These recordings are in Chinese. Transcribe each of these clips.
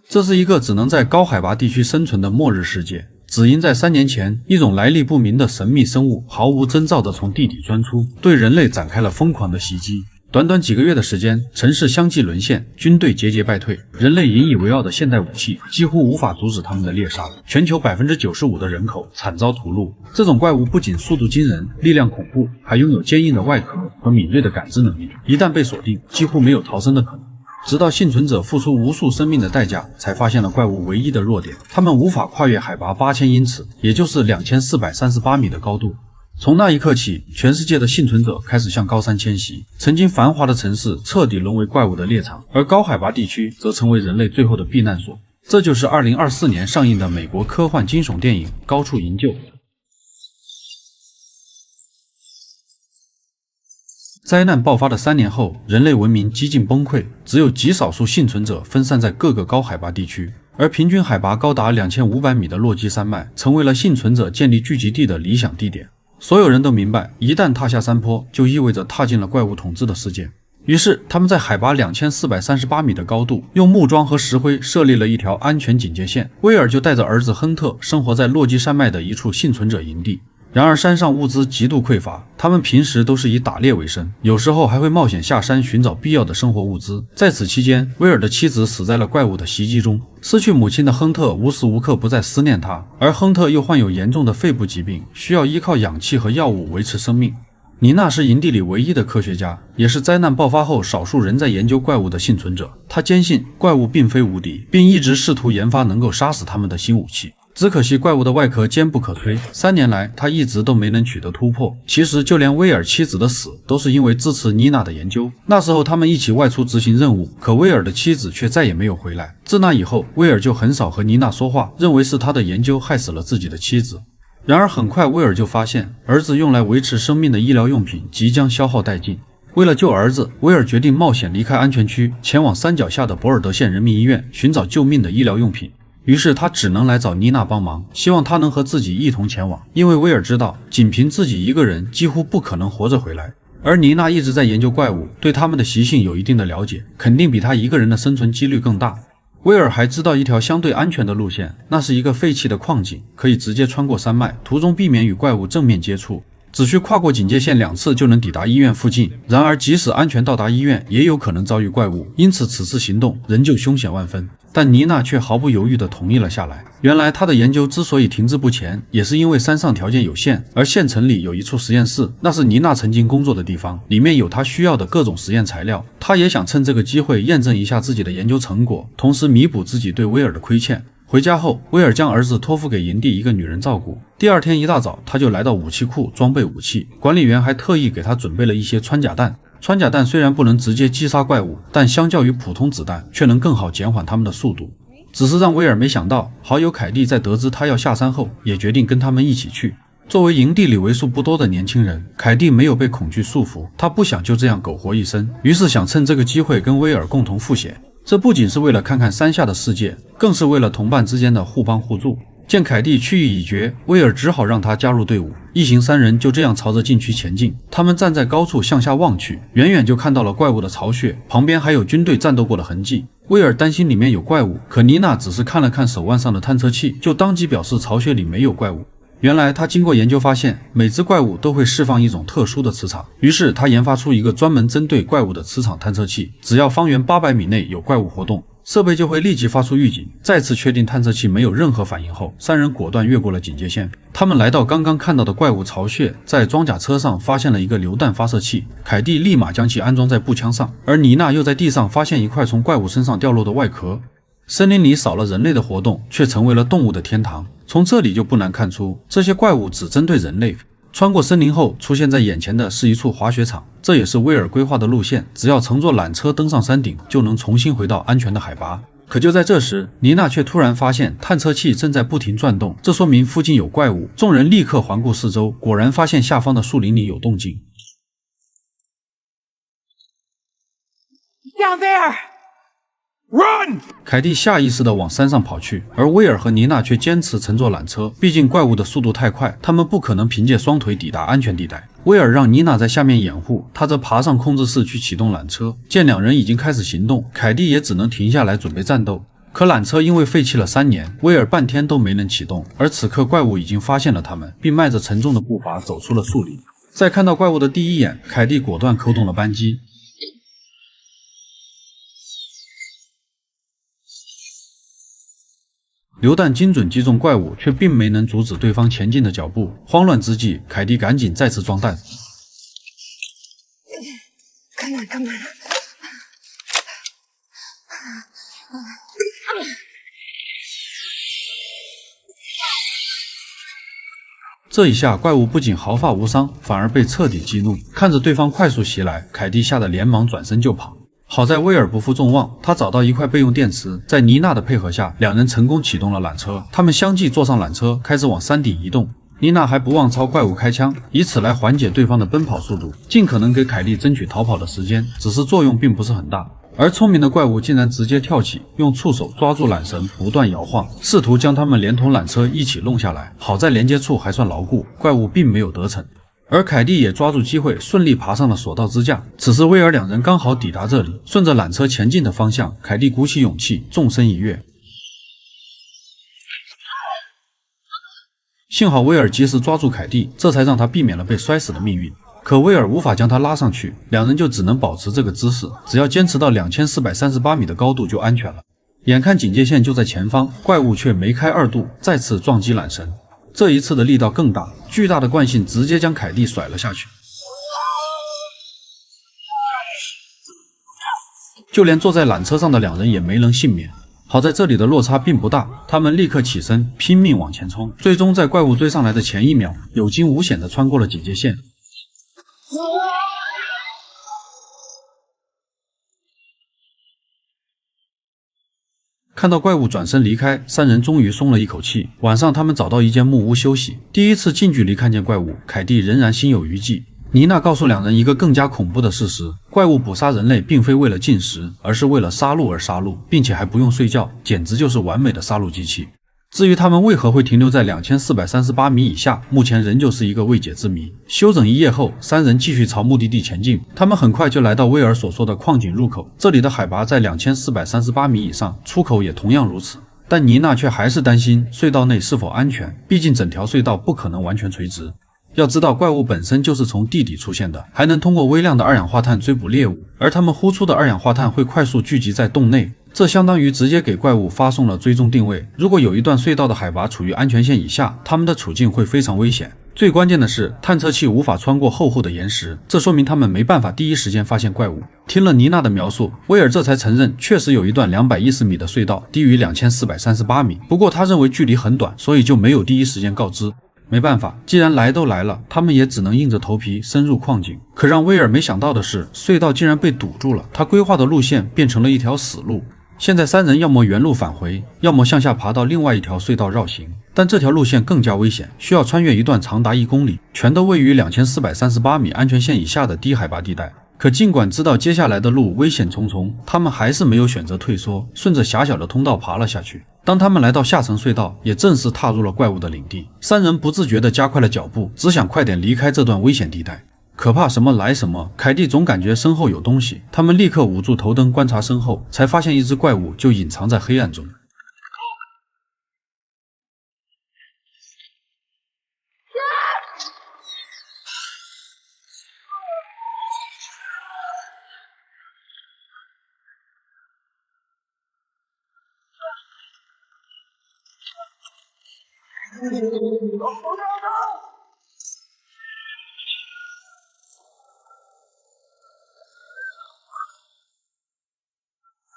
这是一个只能在高海拔地区生存的末日世界，只因在3年前，一种来历不明的神秘生物毫无征兆地从地底钻出，对人类展开了疯狂的袭击。短短几个月的时间，城市相继沦陷，军队节节败退，人类引以为傲的现代武器几乎无法阻止他们的猎杀，全球 95% 的人口惨遭屠戮。这种怪物不仅速度惊人，力量恐怖，还拥有坚硬的外壳和敏锐的感知能力，一旦被锁定，几乎没有逃生的可能。直到幸存者付出无数生命的代价，才发现了怪物唯一的弱点，他们无法跨越海拔8000英尺，也就是2438米的高度。从那一刻起，全世界的幸存者开始向高山迁徙，曾经繁华的城市彻底沦为怪物的猎场，而高海拔地区则成为人类最后的避难所。这就是2024年上映的美国科幻惊悚电影《高处营救》。灾难爆发的3年后，人类文明几近崩溃，只有极少数幸存者分散在各个高海拔地区，而平均海拔高达2500米的落基山脉成为了幸存者建立聚集地的理想地点。所有人都明白，一旦踏下山坡，就意味着踏进了怪物统治的世界。于是，他们在海拔2438米的高度，用木桩和石灰设立了一条安全警戒线。威尔就带着儿子亨特生活在落基山脉的一处幸存者营地。然而山上物资极度匮乏，他们平时都是以打猎为生，有时候还会冒险下山寻找必要的生活物资。在此期间，威尔的妻子死在了怪物的袭击中。失去母亲的亨特无时无刻不在思念她，而亨特又患有严重的肺部疾病，需要依靠氧气和药物维持生命。妮娜是营地里唯一的科学家，也是灾难爆发后少数仍在研究怪物的幸存者。她坚信怪物并非无敌，并一直试图研发能够杀死他们的新武器。只可惜怪物的外壳坚不可摧，3年来他一直都没能取得突破。其实就连威尔妻子的死都是因为支持妮娜的研究。那时候他们一起外出执行任务，可威尔的妻子却再也没有回来。自那以后，威尔就很少和妮娜说话，认为是他的研究害死了自己的妻子。然而很快威尔就发现，儿子用来维持生命的医疗用品即将消耗殆尽。为了救儿子，威尔决定冒险离开安全区，前往山脚下的博尔德县人民医院寻找救命的医疗用品。于是他只能来找妮娜帮忙，希望她能和自己一同前往，因为威尔知道仅凭自己一个人几乎不可能活着回来。而妮娜一直在研究怪物，对他们的习性有一定的了解，肯定比他一个人的生存几率更大。威尔还知道一条相对安全的路线，那是一个废弃的矿井，可以直接穿过山脉，途中避免与怪物正面接触，只需跨过警戒线2次就能抵达医院附近。然而即使安全到达医院，也有可能遭遇怪物，因此此次行动仍旧凶险万分。但妮娜却毫不犹豫地同意了下来。原来她的研究之所以停滞不前，也是因为山上条件有限，而县城里有一处实验室，那是妮娜曾经工作的地方，里面有她需要的各种实验材料。她也想趁这个机会验证一下自己的研究成果，同时弥补自己对威尔的亏欠。回家后，威尔将儿子托付给营地一个女人照顾。第二天一大早，他就来到武器库装备武器，管理员还特意给他准备了一些穿甲弹。穿甲弹虽然不能直接击杀怪物，但相较于普通子弹，却能更好减缓他们的速度。只是让威尔没想到，好友凯蒂在得知他要下山后，也决定跟他们一起去。作为营地里为数不多的年轻人，凯蒂没有被恐惧束缚，他不想就这样苟活一生，于是想趁这个机会跟威尔共同赴险。这不仅是为了看看山下的世界，更是为了同伴之间的互帮互助。见凯蒂去意已决，威尔只好让他加入队伍。一行3人就这样朝着禁区前进。他们站在高处向下望去，远远就看到了怪物的巢穴，旁边还有军队战斗过的痕迹。威尔担心里面有怪物，可妮娜只是看了看手腕上的探测器，就当即表示巢穴里没有怪物。原来他经过研究发现，每只怪物都会释放一种特殊的磁场，于是他研发出一个专门针对怪物的磁场探测器，只要方圆800米内有怪物活动，设备就会立即发出预警。再次确定探测器没有任何反应后，3人果断越过了警戒线。他们来到刚刚看到的怪物巢穴，在装甲车上发现了一个榴弹发射器，凯蒂立马将其安装在步枪上，而妮娜又在地上发现一块从怪物身上掉落的外壳。森林里少了人类的活动，却成为了动物的天堂。从这里就不难看出，这些怪物只针对人类。穿过森林后，出现在眼前的是一处滑雪场，这也是威尔规划的路线，只要乘坐缆车登上山顶，就能重新回到安全的海拔。可就在这时，妮娜却突然发现探测器正在不停转动，这说明附近有怪物。众人立刻环顾四周，果然发现下方的树林里有动静。Down there!Run！ 凯蒂下意识地往山上跑去，而威尔和妮娜却坚持乘坐缆车，毕竟怪物的速度太快，他们不可能凭借双腿抵达安全地带。威尔让妮娜在下面掩护，他则爬上控制室去启动缆车。见两人已经开始行动，凯蒂也只能停下来准备战斗。可缆车因为废弃了3年，威尔半天都没能启动。而此刻怪物已经发现了他们，并迈着沉重的步伐走出了树林。在看到怪物的第一眼，凯蒂果断扣动了扳机。榴弹精准击中怪物，却并没能阻止对方前进的脚步。慌乱之际，凯蒂赶紧再次装弹。Come on, come on. 这一下，怪物不仅毫发无伤，反而被彻底激怒。看着对方快速袭来，凯蒂吓得连忙转身就跑。好在威尔不负众望，他找到一块备用电池，在妮娜的配合下，两人成功启动了缆车。他们相继坐上缆车，开始往山顶移动。妮娜还不忘朝怪物开枪，以此来缓解对方的奔跑速度，尽可能给凯莉争取逃跑的时间，只是作用并不是很大。而聪明的怪物竟然直接跳起，用触手抓住缆绳，不断摇晃，试图将他们连同缆车一起弄下来。好在连接处还算牢固，怪物并没有得逞。而凯蒂也抓住机会，顺利爬上了索道支架。此时威尔两人刚好抵达这里，顺着缆车前进的方向，凯蒂鼓起勇气，纵身一跃。幸好威尔及时抓住凯蒂，这才让他避免了被摔死的命运。可威尔无法将他拉上去，两人就只能保持这个姿势，只要坚持到2438米的高度就安全了。眼看警戒线就在前方，怪物却梅开2度，再次撞击缆绳。这一次的力道更大，巨大的惯性直接将凯蒂甩了下去。就连坐在缆车上的两人也没能幸免。好在这里的落差并不大，他们立刻起身，拼命往前冲，最终在怪物追上来的前1秒，有惊无险地穿过了警戒线。看到怪物转身离开，三人终于松了一口气。晚上，他们找到一间木屋休息。第一次近距离看见怪物，凯蒂仍然心有余悸。妮娜告诉两人一个更加恐怖的事实：怪物捕杀人类并非为了进食，而是为了杀戮而杀戮，并且还不用睡觉，简直就是完美的杀戮机器。至于他们为何会停留在2438米以下，目前仍旧是一个未解之谜。休整一夜后，三人继续朝目的地前进。他们很快就来到威尔所说的矿井入口，这里的海拔在2438米以上，出口也同样如此。但妮娜却还是担心隧道内是否安全，毕竟整条隧道不可能完全垂直。要知道，怪物本身就是从地底出现的，还能通过微量的二氧化碳追捕猎物，而它们呼出的二氧化碳会快速聚集在洞内。这相当于直接给怪物发送了追踪定位。如果有一段隧道的海拔处于安全线以下，他们的处境会非常危险。最关键的是，探测器无法穿过厚厚的岩石，这说明他们没办法第一时间发现怪物。听了妮娜的描述，威尔这才承认，确实有一段210米的隧道，低于2438米。不过他认为距离很短，所以就没有第一时间告知。没办法，既然来都来了，他们也只能硬着头皮深入矿井。可让威尔没想到的是，隧道竟然被堵住了，他规划的路线变成了一条死路。现在三人要么原路返回，要么向下爬到另外一条隧道绕行，但这条路线更加危险，需要穿越一段长达1公里，全都位于2438米安全线以下的低海拔地带。可尽管知道接下来的路危险重重，他们还是没有选择退缩，顺着狭小的通道爬了下去。当他们来到下层隧道，也正式踏入了怪物的领地。三人不自觉地加快了脚步，只想快点离开这段危险地带。可怕什么来什么，凯蒂总感觉身后有东西，他们立刻捂住头灯观察身后，才发现一只怪物就隐藏在黑暗中。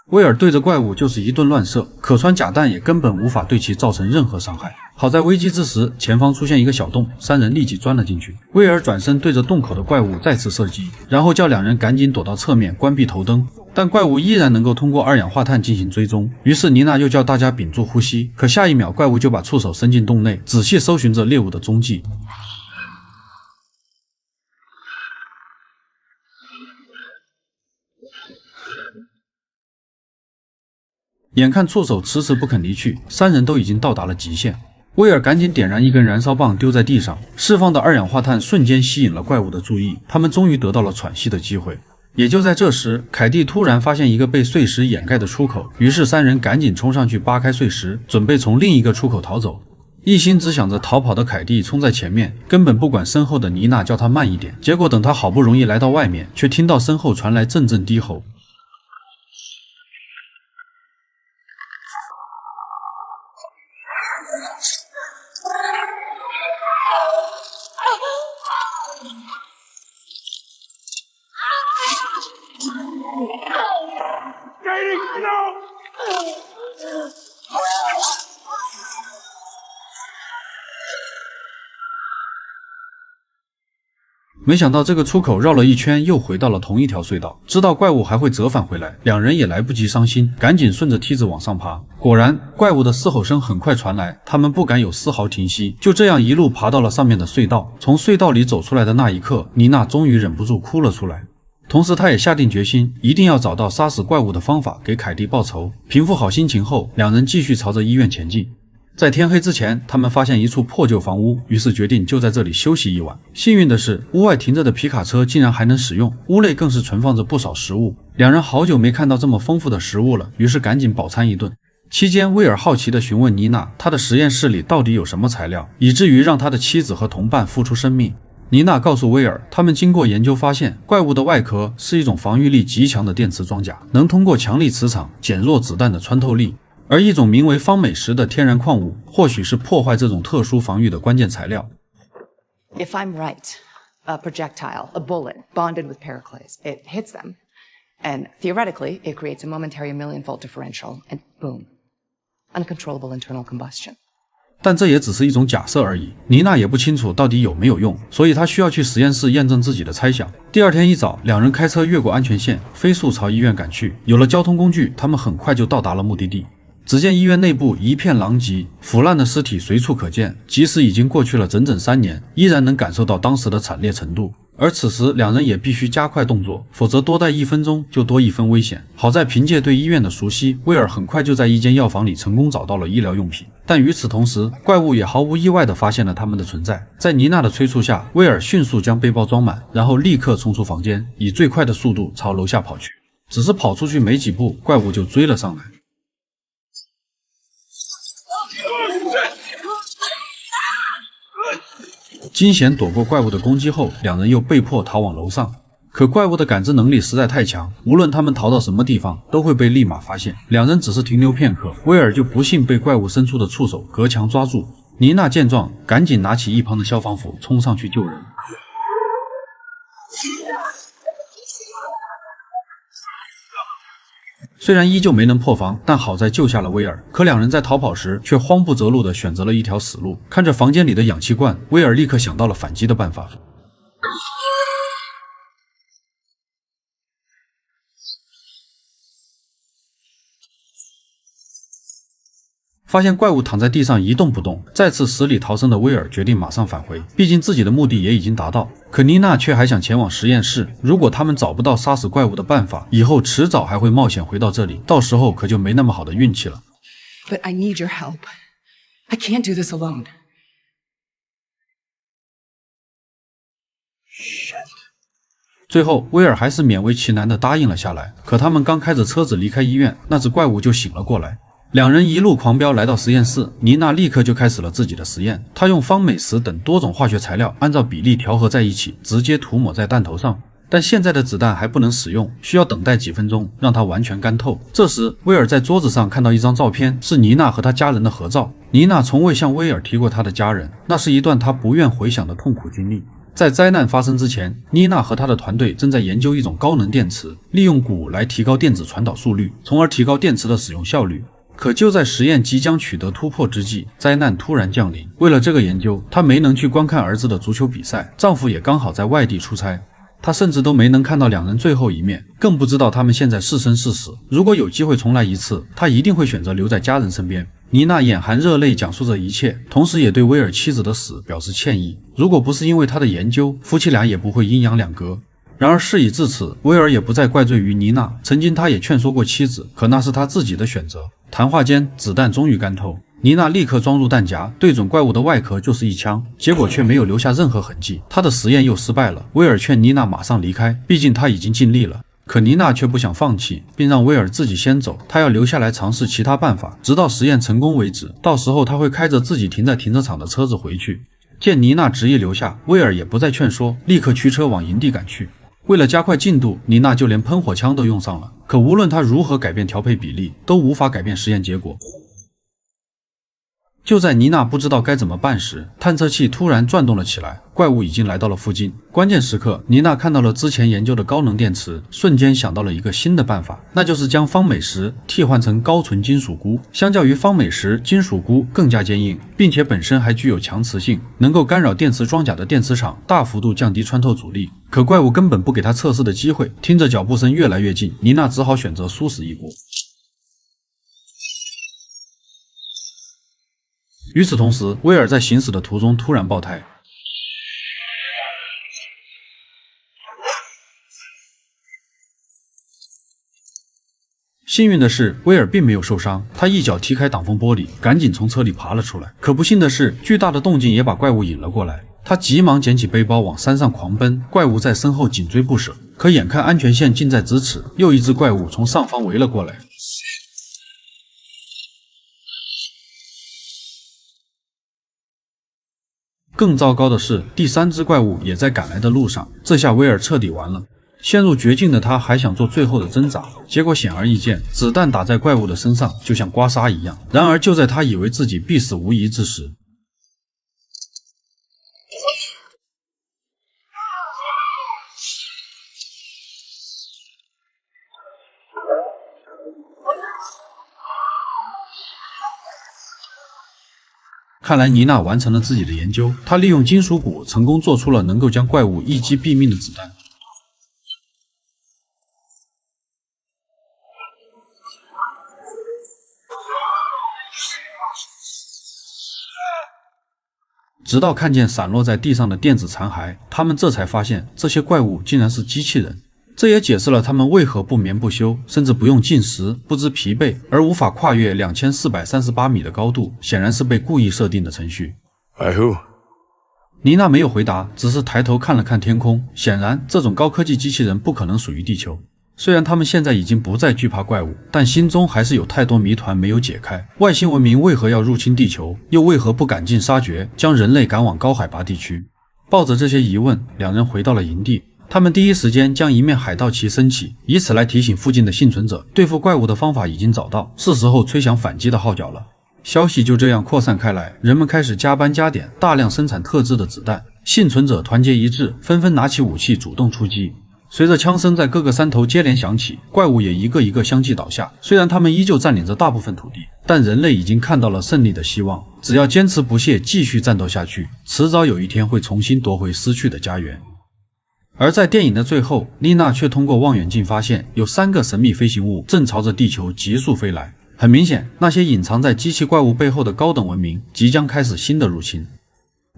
威尔对着怪物就是一顿乱射，可穿甲弹也根本无法对其造成任何伤害。好在危机之时，前方出现一个小洞，三人立即钻了进去。威尔转身对着洞口的怪物再次射击，然后叫两人赶紧躲到侧面关闭头灯。但怪物依然能够通过二氧化碳进行追踪，于是妮娜又叫大家屏住呼吸。可下一秒，怪物就把触手伸进洞内，仔细搜寻着猎物的踪迹。眼看触手迟迟不肯离去，三人都已经到达了极限。威尔赶紧点燃一根燃烧棒丢在地上，释放的二氧化碳瞬间吸引了怪物的注意，他们终于得到了喘息的机会。也就在这时，凯蒂突然发现一个被碎石掩盖的出口，于是三人赶紧冲上去扒开碎石，准备从另一个出口逃走。一心只想着逃跑的凯蒂冲在前面，根本不管身后的妮娜叫他慢一点。结果等他好不容易来到外面，却听到身后传来阵阵低吼。没想到这个出口绕了一圈，又回到了同一条隧道。知道怪物还会折返回来，两人也来不及伤心，赶紧顺着梯子往上爬。果然，怪物的嘶吼声很快传来，他们不敢有丝毫停息，就这样一路爬到了上面的隧道。从隧道里走出来的那一刻，妮娜终于忍不住哭了出来。同时，她也下定决心，一定要找到杀死怪物的方法，给凯蒂报仇。平复好心情后，两人继续朝着医院前进。在天黑之前，他们发现一处破旧房屋，于是决定就在这里休息一晚。幸运的是，屋外停着的皮卡车竟然还能使用，屋内更是存放着不少食物。两人好久没看到这么丰富的食物了，于是赶紧饱餐一顿。期间，威尔好奇地询问妮娜，他的实验室里到底有什么材料，以至于让他的妻子和同伴付出生命。妮娜告诉威尔，他们经过研究发现，怪物的外壳是一种防御力极强的电磁装甲，能通过强力磁场减弱子弹的穿透力。而一种名为方美石的天然矿物，或许是破坏这种特殊防御的关键材料。If I'm right, a projectile, a bullet, bonded with Pericles, it hits them, and theoretically, it creates a momentary million-volt differential, and boom, uncontrollable internal combustion. 但这也只是一种假设而已，妮娜也不清楚到底有没有用，所以她需要去实验室验证自己的猜想。第二天一早，两人开车越过安全线，飞速朝医院赶去。有了交通工具，他们很快就到达了目的地。只见医院内部一片狼藉，腐烂的尸体随处可见，即使已经过去了整整3年，依然能感受到当时的惨烈程度。而此时两人也必须加快动作，否则多待1分钟就多1分危险。好在凭借对医院的熟悉，威尔很快就在一间药房里成功找到了医疗用品。但与此同时，怪物也毫无意外地发现了他们的存在。在妮娜的催促下，威尔迅速将背包装满，然后立刻冲出房间，以最快的速度朝楼下跑去。只是跑出去没几步，怪物就追了上来。惊险躲过怪物的攻击后，两人又被迫逃往楼上。可怪物的感知能力实在太强，无论他们逃到什么地方，都会被立马发现。两人只是停留片刻，威尔就不幸被怪物伸出的触手隔墙抓住。妮娜见状，赶紧拿起一旁的消防斧，冲上去救人。虽然依旧没能破防，但好在救下了威尔。可两人在逃跑时却慌不择路地选择了一条死路。看着房间里的氧气罐，威尔立刻想到了反击的办法。发现怪物躺在地上一动不动，再次死里逃生的威尔决定马上返回，毕竟自己的目的也已经达到。可妮娜却还想前往实验室，如果他们找不到杀死怪物的办法，以后迟早还会冒险回到这里，到时候可就没那么好的运气了。But I need your help. I can't do this alone. Shit. 最后，威尔还是勉为其难地答应了下来。可他们刚开着车子离开医院，那只怪物就醒了过来。两人一路狂飙来到实验室，妮娜立刻就开始了自己的实验。她用方美石等多种化学材料按照比例调和在一起，直接涂抹在弹头上。但现在的子弹还不能使用，需要等待几分钟，让它完全干透。这时，威尔在桌子上看到一张照片，是妮娜和她家人的合照。妮娜从未向威尔提过她的家人，那是一段她不愿回想的痛苦经历。在灾难发生之前，妮娜和她的团队正在研究一种高能电池，利用钴来提高电子传导速率，从而提高电池的使用效率。可就在实验即将取得突破之际，灾难突然降临。为了这个研究，她没能去观看儿子的足球比赛，丈夫也刚好在外地出差，她甚至都没能看到两人最后一面，更不知道他们现在是生是死。如果有机会重来一次，她一定会选择留在家人身边。妮娜眼含热泪讲述着一切，同时也对威尔妻子的死表示歉意。如果不是因为她的研究，夫妻俩也不会阴阳两隔。然而事已至此，威尔也不再怪罪于妮娜。曾经他也劝说过妻子，可那是他自己的选择。谈话间，子弹终于干透，妮娜立刻装入弹夹，对准怪物的外壳就是一枪，结果却没有留下任何痕迹。她的实验又失败了。威尔劝妮娜马上离开，毕竟她已经尽力了。可妮娜却不想放弃，并让威尔自己先走，她要留下来尝试其他办法，直到实验成功为止。到时候她会开着自己停在停车场的车子回去。见妮娜执意留下，威尔也不再劝说，立刻驱车往营地赶去。为了加快进度，妮娜就连喷火枪都用上了。可无论她如何改变调配比例，都无法改变实验结果。就在妮娜不知道该怎么办时，探测器突然转动了起来，怪物已经来到了附近。关键时刻，妮娜看到了之前研究的高能电池，瞬间想到了一个新的办法，那就是将方美石替换成高纯金属钴。相较于方美石，金属钴更加坚硬，并且本身还具有强磁性，能够干扰电池装甲的电磁场，大幅度降低穿透阻力。可怪物根本不给她测试的机会，听着脚步声越来越近，妮娜只好选择殊死一搏。与此同时，威尔在行驶的途中突然爆胎。幸运的是，威尔并没有受伤，他一脚踢开挡风玻璃，赶紧从车里爬了出来。可不幸的是，巨大的动静也把怪物引了过来。他急忙捡起背包往山上狂奔，怪物在身后紧追不舍。可眼看安全线近在咫尺，又一只怪物从上方围了过来。更糟糕的是，第三只怪物也在赶来的路上。这下威尔彻底完了。陷入绝境的他还想做最后的挣扎，结果显而易见，子弹打在怪物的身上就像刮痧一样。然而就在他以为自己必死无疑之时，看来妮娜完成了自己的研究，她利用金属钴成功做出了能够将怪物一击毙命的子弹。直到看见散落在地上的电子残骸，他们这才发现这些怪物竟然是机器人。这也解释了他们为何不眠不休，甚至不用进食，不知疲惫，而无法跨越2438米的高度，显然是被故意设定的程序。By who? 妮娜没有回答，只是抬头看了看天空。显然，这种高科技机器人不可能属于地球。虽然他们现在已经不再惧怕怪物，但心中还是有太多谜团没有解开。外星文明为何要入侵地球？又为何不赶尽杀绝，将人类赶往高海拔地区？抱着这些疑问，两人回到了营地。他们第一时间将一面海盗旗升起，以此来提醒附近的幸存者，对付怪物的方法已经找到，是时候吹响反击的号角了。消息就这样扩散开来，人们开始加班加点，大量生产特制的子弹。幸存者团结一致，纷纷拿起武器主动出击。随着枪声在各个山头接连响起，怪物也一个一个相继倒下。虽然他们依旧占领着大部分土地，但人类已经看到了胜利的希望。只要坚持不懈，继续战斗下去，迟早有一天会重新夺回失去的家园。而在电影的最后，丽娜却通过望远镜发现，有3个神秘飞行物正朝着地球急速飞来。很明显，那些隐藏在机器怪物背后的高等文明即将开始新的入侵。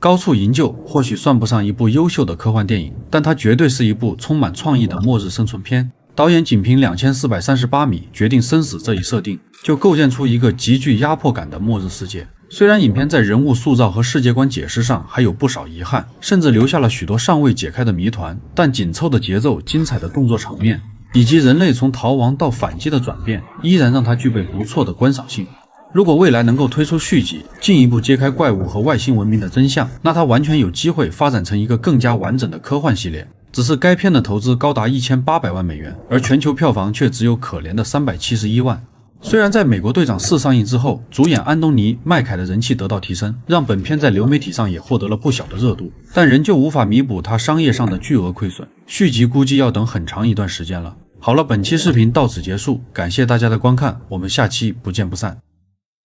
高处营救或许算不上一部优秀的科幻电影，但它绝对是一部充满创意的末日生存片。导演仅凭2438米决定生死这一设定，就构建出一个极具压迫感的末日世界。虽然影片在人物塑造和世界观解释上还有不少遗憾，甚至留下了许多尚未解开的谜团，但紧凑的节奏、精彩的动作场面，以及人类从逃亡到反击的转变，依然让它具备不错的观赏性。如果未来能够推出续集，进一步揭开怪物和外星文明的真相，那它完全有机会发展成一个更加完整的科幻系列。只是该片的投资高达1800万美元，而全球票房却只有可怜的371万。虽然在美国队长4上映之后，主演安东尼·麦凯的人气得到提升，让本片在流媒体上也获得了不小的热度，但仍旧无法弥补它商业上的巨额亏损。续集估计要等很长一段时间了。好了，本期视频到此结束，感谢大家的观看，我们下期不见不散。